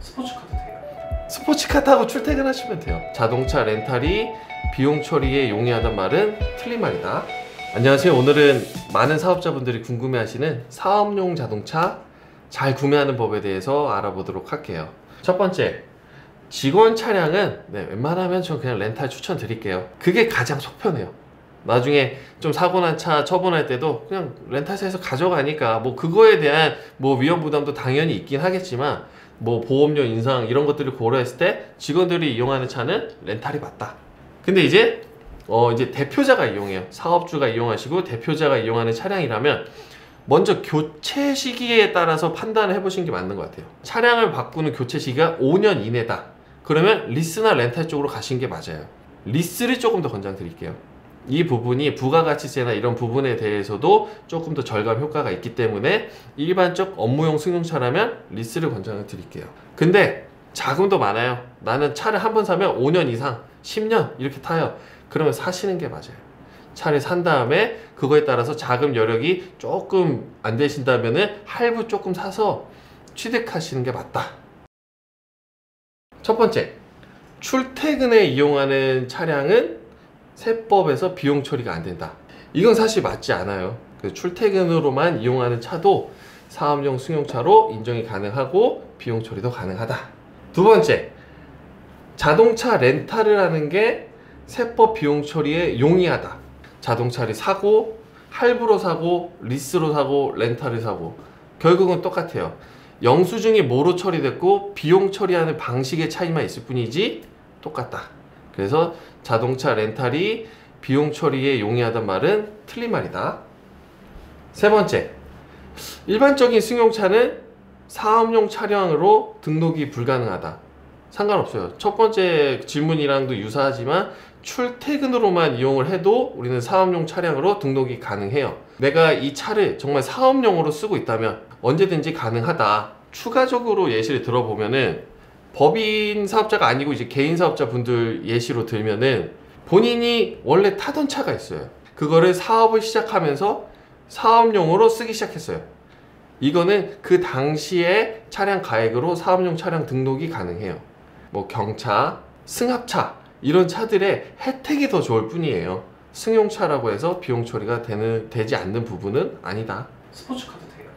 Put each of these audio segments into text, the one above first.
스포츠카도 돼요. 스포츠카 타고 출퇴근하시면 돼요. 자동차 렌탈이 비용 처리에 용이하단 말은 틀린 말이다. 안녕하세요. 오늘은 많은 사업자분들이 궁금해하시는 사업용 자동차 잘 구매하는 법에 대해서 알아보도록 할게요. 첫 번째, 직원 차량은 웬만하면 전 그냥 렌탈 추천드릴게요. 그게 가장 속편해요. 나중에 좀 사고 난 차 처분할 때도 그냥 렌탈사에서 가져가니까 뭐 그거에 대한 뭐 위험 부담도 당연히 있긴 하겠지만 뭐 보험료 인상 이런 것들을 고려했을 때 직원들이 이용하는 차는 렌탈이 맞다. 근데 이제 대표자가 이용해요. 사업주가 이용하시고 대표자가 이용하는 차량이라면 먼저 교체 시기에 따라서 판단을 해보시는 게 맞는 것 같아요. 차량을 바꾸는 교체 시기가 5년 이내다. 그러면 리스나 렌탈 쪽으로 가시는 게 맞아요. 리스를 조금 더 권장드릴게요. 이 부분이 부가가치세나 이런 부분에 대해서도 조금 더 절감 효과가 있기 때문에 일반적 업무용 승용차라면 리스를 권장을 드릴게요. 근데 자금도 많아요. 나는 차를 한 번 사면 5년 이상 10년 이렇게 타요. 그러면 사시는 게 맞아요. 차를 산 다음에 그거에 따라서 자금 여력이 조금 안 되신다면은 할부 조금 사서 취득하시는 게 맞다. 첫 번째, 출퇴근에 이용하는 차량은 세법에서 비용 처리가 안 된다. 이건 사실 맞지 않아요. 출퇴근으로만 이용하는 차도 사업용 승용차로 인정이 가능하고 비용 처리도 가능하다. 두 번째, 자동차 렌탈을 하는 게 세법 비용 처리에 용이하다. 자동차를 사고 할부로 사고 리스로 사고 렌탈을 사고 결국은 똑같아요. 영수증이 뭐로 처리됐고 비용 처리하는 방식의 차이만 있을 뿐이지 똑같다. 그래서 자동차 렌탈이 비용 처리에 용이하단 말은 틀린 말이다. 세 번째, 일반적인 승용차는 사업용 차량으로 등록이 불가능하다. 상관없어요. 첫 번째 질문이랑도 유사하지만 출퇴근으로만 이용을 해도 우리는 사업용 차량으로 등록이 가능해요. 내가 이 차를 정말 사업용으로 쓰고 있다면 언제든지 가능하다. 추가적으로 예시를 들어보면은 법인 사업자가 아니고 이제 개인 사업자 분들 예시로 들면은 본인이 원래 타던 차가 있어요. 그거를 사업을 시작하면서 사업용으로 쓰기 시작했어요. 이거는 그 당시에 차량 가액으로 사업용 차량 등록이 가능해요. 뭐 경차, 승합차 이런 차들의 혜택이 더 좋을 뿐이에요. 승용차라고 해서 비용 처리가 되지 않는 부분은 아니다. 스포츠카도 돼요.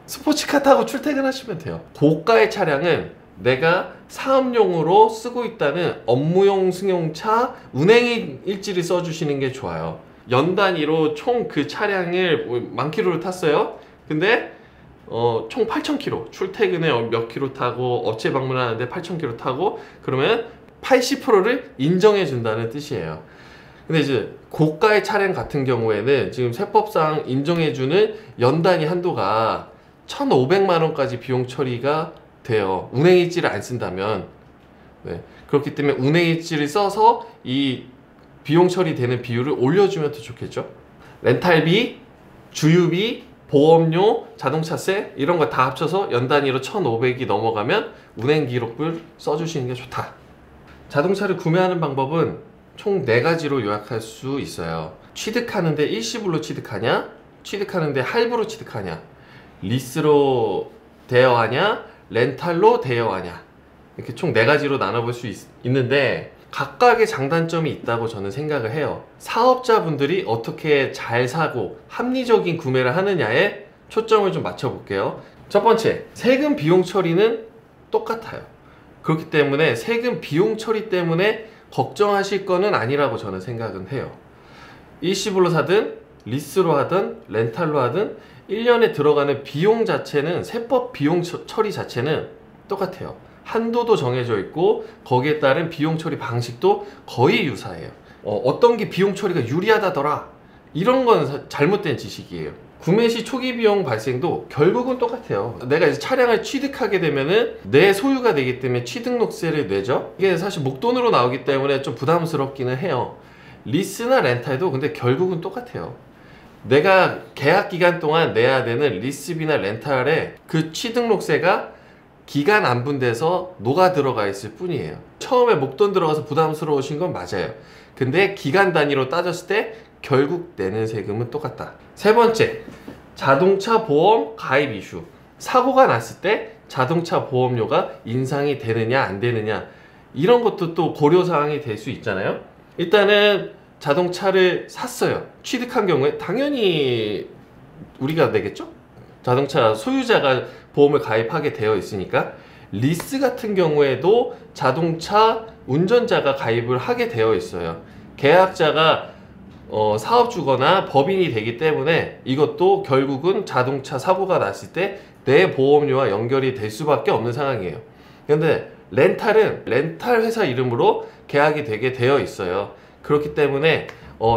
스포츠카 타고 출퇴근하시면 돼요. 고가의 차량은 내가 사업용으로 쓰고 있다는 업무용 승용차 운행 일지를 써주시는 게 좋아요. 연 단위로 총 그 차량을 만 킬로를 탔어요. 근데 총 8,000km 출퇴근에 몇 킬로 타고 업체 방문하는데 8,000km 타고 그러면 80%를 인정해 준다는 뜻이에요. 근데 이제 고가의 차량 같은 경우에는 지금 세법상 인정해 주는 연 단위 한도가 1,500만 원까지 비용 처리가 돼요. 운행일지를 안 쓴다면. 그렇기 때문에 운행일지를 써서 이 비용 처리되는 비율을 올려주면 더 좋겠죠. 렌탈비, 주유비, 보험료, 자동차세 이런 거 다 합쳐서 연 단위로 1,500이 넘어가면 운행 기록부를 써주시는 게 좋다. 자동차를 구매하는 방법은 총 4가지로 요약할 수 있어요. 취득하는데 일시불로 취득하냐, 취득하는데 할부로 취득하냐, 리스로 대여하냐, 렌탈로 대여하냐, 이렇게 총 4가지로 나눠볼 수 있는데 각각의 장단점이 있다고 저는 생각을 해요. 사업자분들이 어떻게 잘 사고 합리적인 구매를 하느냐에 초점을 좀 맞춰볼게요. 첫 번째, 세금 비용 처리는 똑같아요. 그렇기 때문에 세금 비용 처리 때문에 걱정하실 거는 아니라고 저는 생각은 해요. 일시불로 사든 리스로 하든 렌탈로 하든 1년에 들어가는 비용 자체는 세법 비용 처리 자체는 똑같아요. 한도도 정해져 있고 거기에 따른 비용 처리 방식도 거의 유사해요. 어떤 게 비용 처리가 유리하다더라 이런 건 잘못된 지식이에요. 구매 시 초기 비용 발생도 결국은 똑같아요. 내가 이제 차량을 취득하게 되면은 내 소유가 되기 때문에 취등록세를 내죠. 이게 사실 목돈으로 나오기 때문에 좀 부담스럽기는 해요. 리스나 렌탈도 근데 결국은 똑같아요. 내가 계약 기간 동안 내야 되는 리스비나 렌탈에 그 취등록세가 기간 안분돼서 녹아 들어가 있을 뿐이에요. 처음에 목돈 들어가서 부담스러우신 건 맞아요. 근데 기간 단위로 따졌을 때 결국 내는 세금은 똑같다. 세 번째, 자동차 보험 가입 이슈. 사고가 났을 때 자동차 보험료가 인상이 되느냐 안 되느냐, 이런 것도 또 고려사항이 될 수 있잖아요. 일단은 자동차를 샀어요. 취득한 경우에 당연히 우리가 내겠죠? 자동차 소유자가 보험을 가입하게 되어 있으니까. 리스 같은 경우에도 자동차 운전자가 가입을 하게 되어 있어요. 계약자가 사업주거나 법인이 되기 때문에 이것도 결국은 자동차 사고가 났을 때 내 보험료와 연결이 될 수밖에 없는 상황이에요. 근데 렌탈은 렌탈 회사 이름으로 계약이 되게 되어 있어요. 그렇기 때문에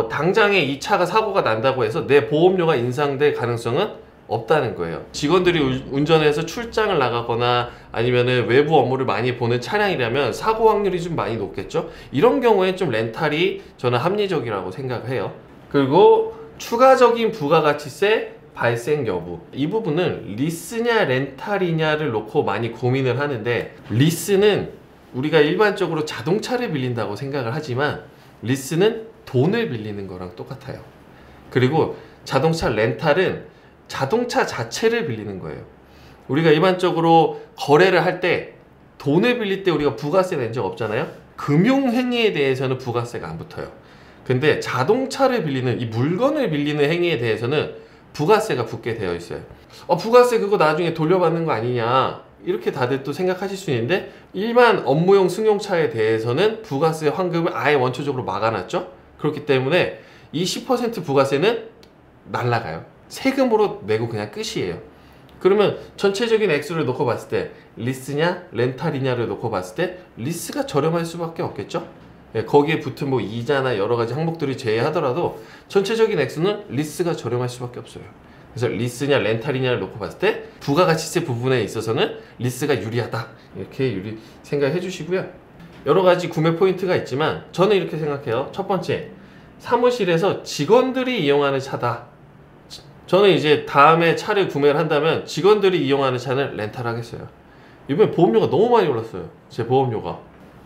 당장에 이 차가 사고가 난다고 해서 내 보험료가 인상될 가능성은 없다는 거예요. 직원들이 운전해서 출장을 나가거나 아니면은 외부 업무를 많이 보는 차량이라면 사고 확률이 좀 많이 높겠죠. 이런 경우에 좀 렌탈이 저는 합리적이라고 생각해요. 그리고 추가적인 부가가치세 발생 여부, 이 부분은 리스냐 렌탈이냐를 놓고 많이 고민을 하는데, 리스는 우리가 일반적으로 자동차를 빌린다고 생각을 하지만 리스는 돈을 빌리는 거랑 똑같아요. 그리고 자동차 렌탈은 자동차 자체를 빌리는 거예요. 우리가 일반적으로 거래를 할 때 돈을 빌릴 때 우리가 부가세 낸 적 없잖아요. 금융행위에 대해서는 부가세가 안 붙어요. 근데 자동차를 빌리는, 이 물건을 빌리는 행위에 대해서는 부가세가 붙게 되어 있어요. 부가세 그거 나중에 돌려받는 거 아니냐, 이렇게 다들 또 생각하실 수 있는데, 일반 업무용 승용차에 대해서는 부가세 환급을 아예 원초적으로 막아놨죠. 그렇기 때문에 이 10% 부가세는 날라가요. 세금으로 내고 그냥 끝이에요. 그러면 전체적인 액수를 놓고 봤을 때 리스냐 렌탈이냐를 놓고 봤을 때 리스가 저렴할 수밖에 없겠죠. 거기에 붙은 뭐 이자나 여러 가지 항목들이 제외하더라도 전체적인 액수는 리스가 저렴할 수밖에 없어요. 그래서 리스냐 렌탈이냐를 놓고 봤을 때 부가가치세 부분에 있어서는 리스가 유리하다, 이렇게 생각해 주시고요. 여러 가지 구매 포인트가 있지만 저는 이렇게 생각해요. 첫 번째, 사무실에서 직원들이 이용하는 차다. 저는 이제 다음에 차를 구매를 한다면 직원들이 이용하는 차는 렌탈하겠어요. 이번에 보험료가 너무 많이 올랐어요. 제 보험료가.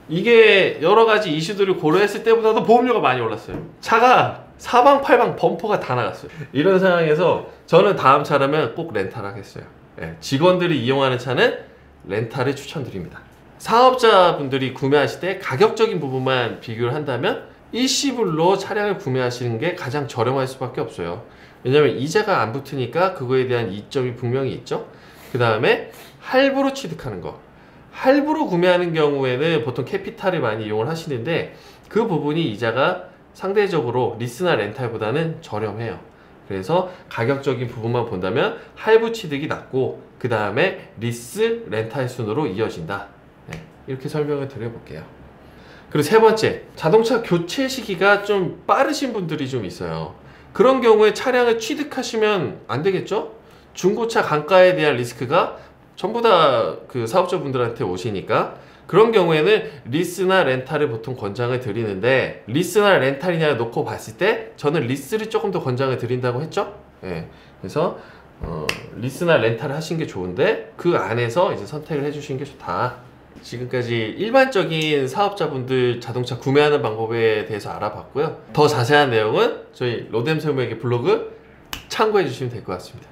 이게 여러 가지 이슈들을 고려했을 때보다도 보험료가 많이 올랐어요. 차가 사방팔방 범퍼가 다 나갔어요. 이런 상황에서 저는 다음 차라면 꼭 렌탈하겠어요. 직원들이 이용하는 차는 렌탈을 추천드립니다. 사업자분들이 구매하실 때 가격적인 부분만 비교를 한다면 일시불로 차량을 구매하시는 게 가장 저렴할 수밖에 없어요. 왜냐면 이자가 안 붙으니까 그거에 대한 이점이 분명히 있죠. 그 다음에 할부로 취득하는 거. 할부로 구매하는 경우에는 보통 캐피탈을 많이 이용을 하시는데 그 부분이 이자가 상대적으로 리스나 렌탈보다는 저렴해요. 그래서 가격적인 부분만 본다면 할부 취득이 낮고 그 다음에 리스 렌탈 순으로 이어진다. 이렇게 설명을 드려볼게요. 그리고 세 번째, 자동차 교체 시기가 좀 빠르신 분들이 좀 있어요. 그런 경우에 차량을 취득하시면 안 되겠죠? 중고차 감가에 대한 리스크가 전부 다 그 사업자분들한테 오시니까, 그런 경우에는 리스나 렌탈을 보통 권장을 드리는데, 리스나 렌탈이냐 놓고 봤을 때 저는 리스를 조금 더 권장을 드린다고 했죠. 그래서 리스나 렌탈을 하신 게 좋은데 그 안에서 이제 선택을 해주시는 게 좋다. 지금까지 일반적인 사업자분들 자동차 구매하는 방법에 대해서 알아봤고요. 더 자세한 내용은 저희 로뎀 세무에게 블로그 참고해 주시면 될 것 같습니다.